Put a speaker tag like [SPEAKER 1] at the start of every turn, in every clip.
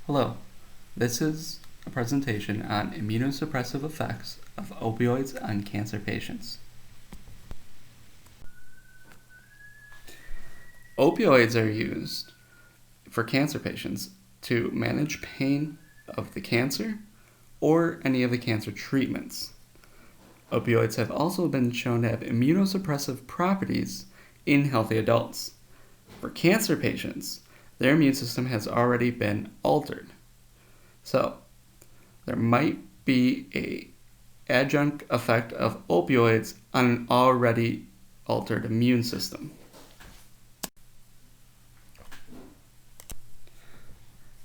[SPEAKER 1] Hello, this is a presentation on immunosuppressive effects of opioids on cancer patients. Opioids are used for cancer patients to manage pain of the cancer or any of the cancer treatments. Opioids have also been shown to have immunosuppressive properties in healthy adults. For cancer patients, their immune system has already been altered. So, there might be an adjunct effect of opioids on an already altered immune system.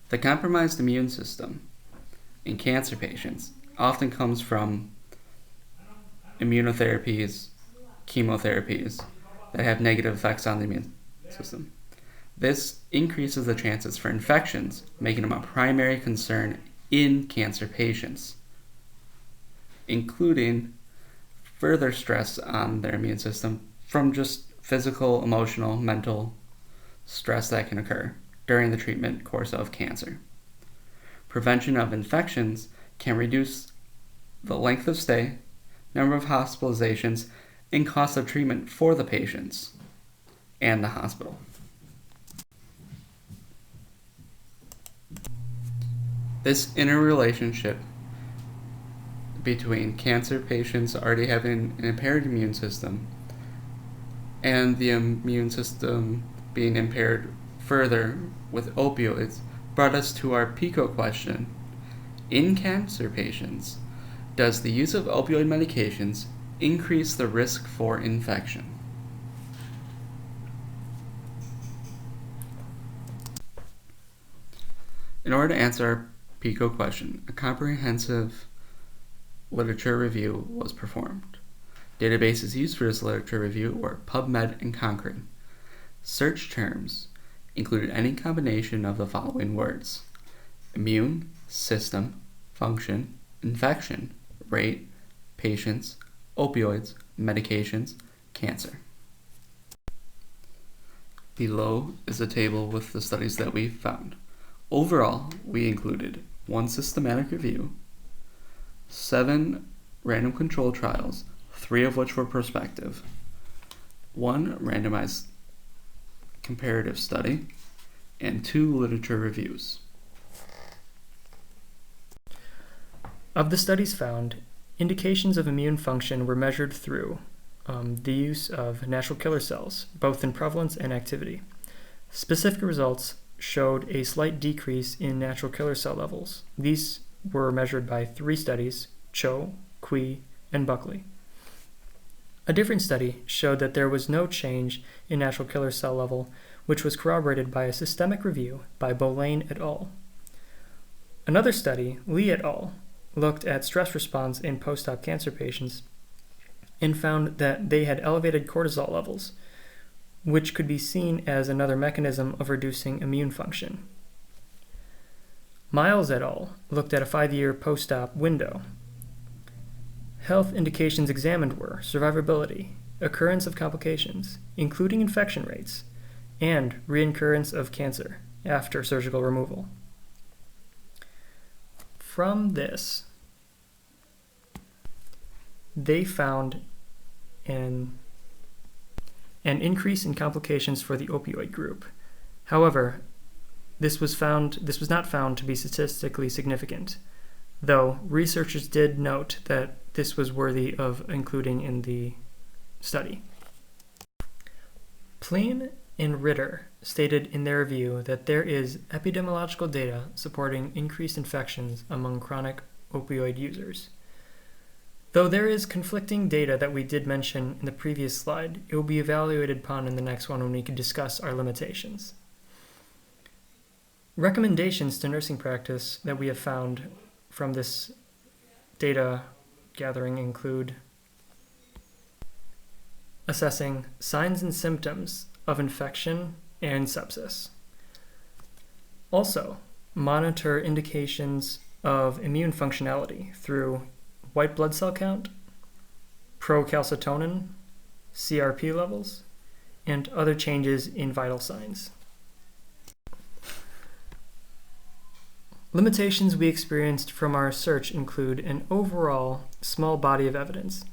[SPEAKER 1] The compromised immune system in cancer patients often comes from immunotherapies, chemotherapies that have negative effects on the immune system. This increases the chances for infections, making them a primary concern in cancer patients, including further stress on their immune system from just physical, emotional, mental stress that can occur during the treatment course of cancer. Prevention of infections can reduce the length of stay, number of hospitalizations, and cost of treatment for the patients and the hospital. This interrelationship between cancer patients already having an impaired immune system and the immune system being impaired further with opioids brought us to our PICO question. In cancer patients, does the use of opioid medications increase the risk for infection? In order to answer our PICO question, a comprehensive literature review was performed. Databases used for this literature review were PubMed and Cochrane. Search terms included any combination of the following words: immune, system, function, infection, rate, patients, opioids, medications, cancer. Below is a table with the studies that we found. Overall, we included 1 systematic review, 7 random control trials, 3 of which were prospective, 1 randomized comparative study, and 2 literature reviews.
[SPEAKER 2] Of the studies found, indications of immune function were measured through the use of natural killer cells, both in prevalence and activity. Specific results showed a slight decrease in natural killer cell levels. These were measured by 3 studies: Cho, Kui, and Buckley. A different study showed that there was no change in natural killer cell level, which was corroborated by a systemic review by Boulain et al. Another study, Lee et al., looked at stress response in post-op cancer patients and found that they had elevated cortisol levels, which could be seen as another mechanism of reducing immune function. Miles et al. Looked at a 5-year post-op window. Health indications examined were survivability, occurrence of complications, including infection rates, and reoccurrence of cancer after surgical removal. From this, they found an increase in complications for the opioid group. However, this was not found to be statistically significant, though researchers did note that this was worthy of including in the study. Pleen and Ritter stated in their review that there is epidemiological data supporting increased infections among chronic opioid users. Though there is conflicting data that we did mention in the previous slide, it will be evaluated upon in the next one when we can discuss our limitations. Recommendations to nursing practice that we have found from this data gathering include assessing signs and symptoms of infection and sepsis. Also, monitor indications of immune functionality through white blood cell count, procalcitonin, CRP levels, and other changes in vital signs. Limitations we experienced from our search include an overall small body of evidence.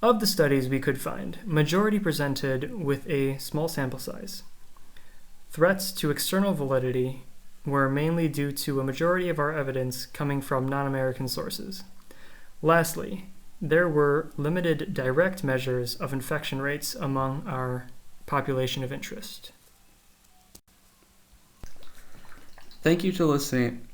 [SPEAKER 2] Of the studies we could find, majority presented with a small sample size. Threats to external validity were mainly due to a majority of our evidence coming from non-American sources. Lastly, there were limited direct measures of infection rates among our population of interest.
[SPEAKER 1] Thank you to listening